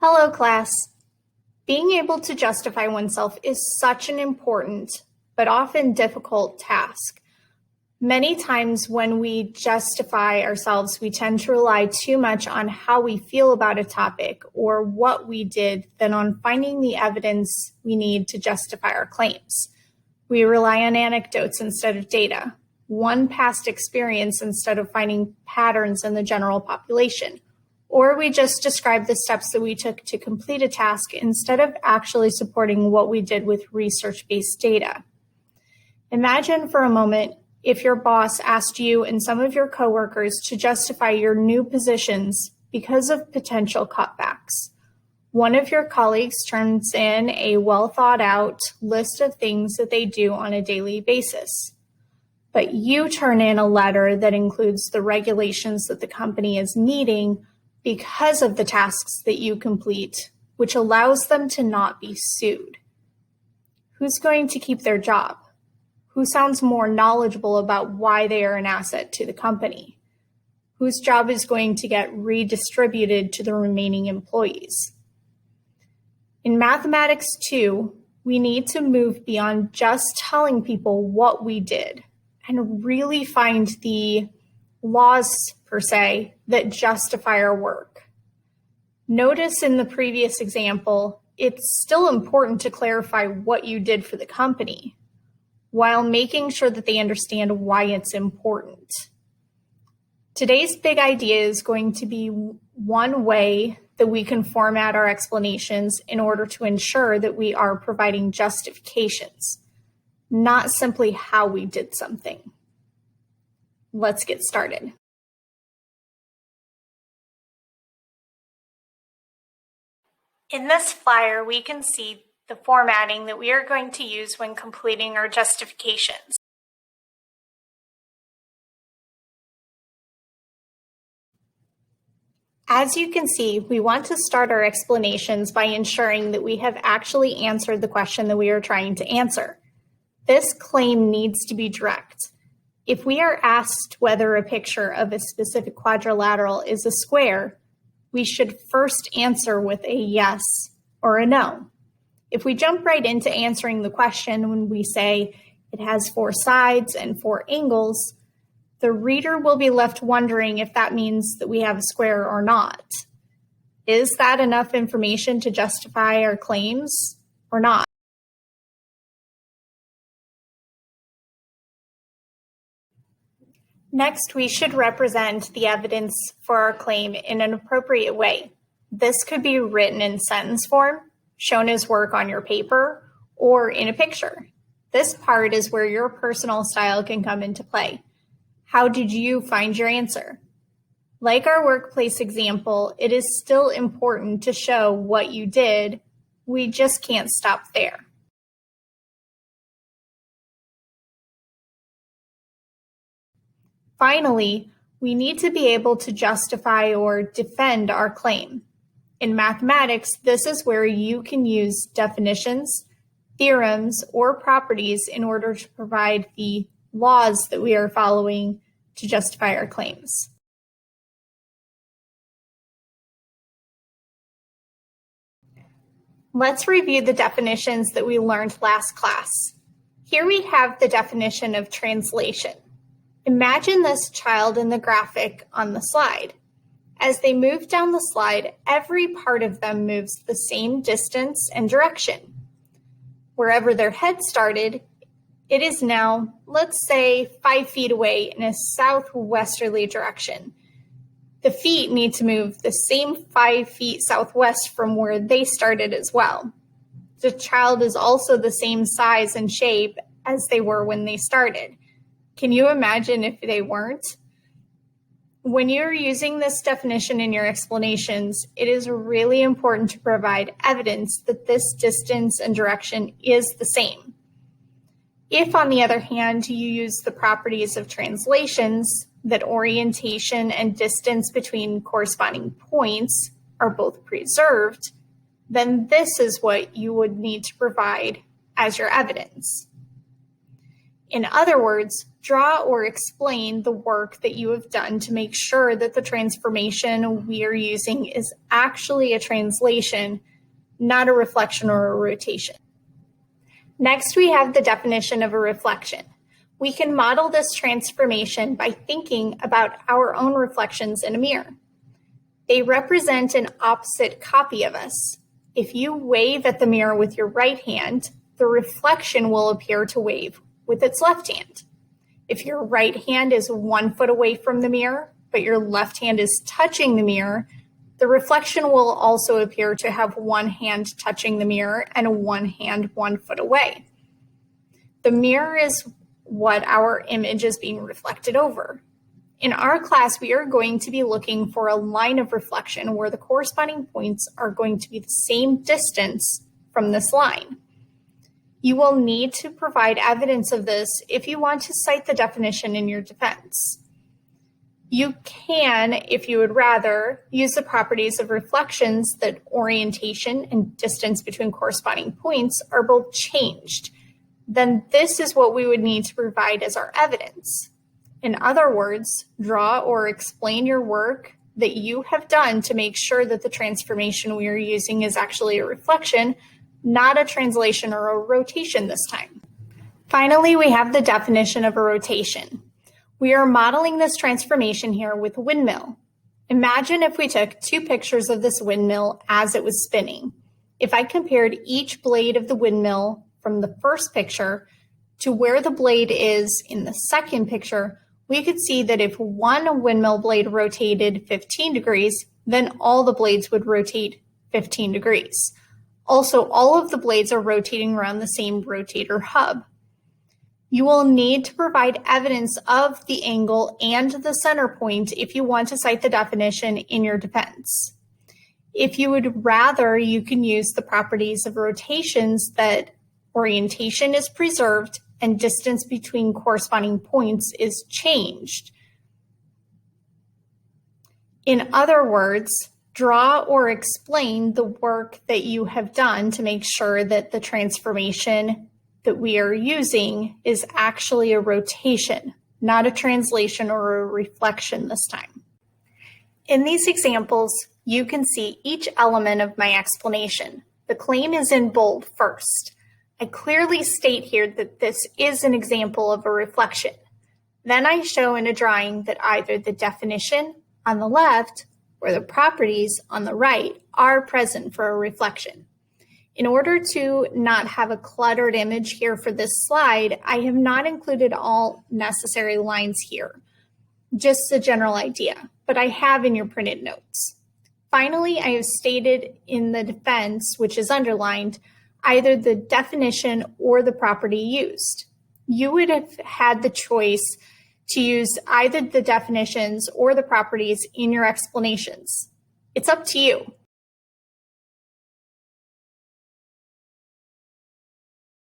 Hello, class. Being able to justify oneself is such an important, but often difficult task. Many times when we justify ourselves, we tend to rely too much on how we feel about a topic or what we did than on finding the evidence we need to justify our claims. We rely on anecdotes instead of data, one past experience instead of finding patterns in the general population. Or we just describe the steps that we took to complete a task instead of actually supporting what we did with research-based data. Imagine for a moment if your boss asked you and some of your coworkers to justify your new positions because of potential cutbacks. One of your colleagues turns in a well-thought-out list of things that they do on a daily basis. But you turn in a letter that includes the regulations that the company is meeting because of the tasks that you complete, which allows them to not be sued. Who's going to keep their job? Who sounds more knowledgeable about why they are an asset to the company? Whose job is going to get redistributed to the remaining employees? In Mathematics 2, we need to move beyond just telling people what we did and really find the laws, per se, that justify our work. Notice in the previous example, it's still important to clarify what you did for the company, while making sure that they understand why it's important. Today's big idea is going to be one way that we can format our explanations in order to ensure that we are providing justifications, not simply how we did something. Let's get started. In this flyer, we can see the formatting that we are going to use when completing our justifications. As you can see, we want to start our explanations by ensuring that we have actually answered the question that we are trying to answer. This claim needs to be direct. If we are asked whether a picture of a specific quadrilateral is a square, we should first answer with a yes or a no. If we jump right into answering the question when we say it has 4 sides and 4 angles, the reader will be left wondering if that means that we have a square or not. Is that enough information to justify our claims or not? Next, we should represent the evidence for our claim in an appropriate way. This could be written in sentence form, shown as work on your paper, or in a picture. This part is where your personal style can come into play. How did you find your answer? Like our workplace example, it is still important to show what you did. We just can't stop there. Finally, we need to be able to justify or defend our claim. In mathematics, this is where you can use definitions, theorems, or properties in order to provide the laws that we are following to justify our claims. Let's review the definitions that we learned last class. Here we have the definition of translation. Imagine this child in the graphic on the slide. As they move down the slide, every part of them moves the same distance and direction. Wherever their head started, it is now, let's say, 5 feet away in a southwesterly direction. The feet need to move the same 5 feet southwest from where they started as well. The child is also the same size and shape as they were when they started. Can you imagine if they weren't? When you're using this definition in your explanations, it is really important to provide evidence that this distance and direction is the same. If, on the other hand, you use the properties of translations, that orientation and distance between corresponding points are both preserved, then this is what you would need to provide as your evidence. In other words, draw or explain the work that you have done to make sure that the transformation we are using is actually a translation, not a reflection or a rotation. Next, we have the definition of a reflection. We can model this transformation by thinking about our own reflections in a mirror. They represent an opposite copy of us. If you wave at the mirror with your right hand, the reflection will appear to wave with its left hand. If your right hand is 1 foot away from the mirror, but your left hand is touching the mirror, the reflection will also appear to have one hand touching the mirror and one hand 1 foot away. The mirror is what our image is being reflected over. In our class, we are going to be looking for a line of reflection where the corresponding points are going to be the same distance from this line. You will need to provide evidence of this if you want to cite the definition in your defense. You can, if you would rather, use the properties of reflections that orientation and distance between corresponding points are both changed. Then this is what we would need to provide as our evidence. In other words, draw or explain your work that you have done to make sure that the transformation we are using is actually a reflection, not a translation or a rotation this time. Finally, we have the definition of a rotation. We are modeling this transformation here with a windmill. Imagine if we took 2 pictures of this windmill as it was spinning. If I compared each blade of the windmill from the first picture to where the blade is in the second picture, we could see that if one windmill blade rotated 15 degrees, then all the blades would rotate 15 degrees. Also, all of the blades are rotating around the same rotator hub. You will need to provide evidence of the angle and the center point if you want to cite the definition in your defense. If you would rather, you can use the properties of rotations that orientation is preserved and distance between corresponding points is changed. In other words, draw or explain the work that you have done to make sure that the transformation that we are using is actually a rotation, not a translation or a reflection this time. In these examples, you can see each element of my explanation. The claim is in bold first. I clearly state here that this is an example of a reflection. Then I show in a drawing that either the definition on the left or the properties on the right are present for a reflection. In order to not have a cluttered image here for this slide, I have not included all necessary lines here, just a general idea, but I have in your printed notes. Finally, I have stated in the defense, which is underlined, either the definition or the property used. You would have had the choice to use either the definitions or the properties in your explanations. It's up to you.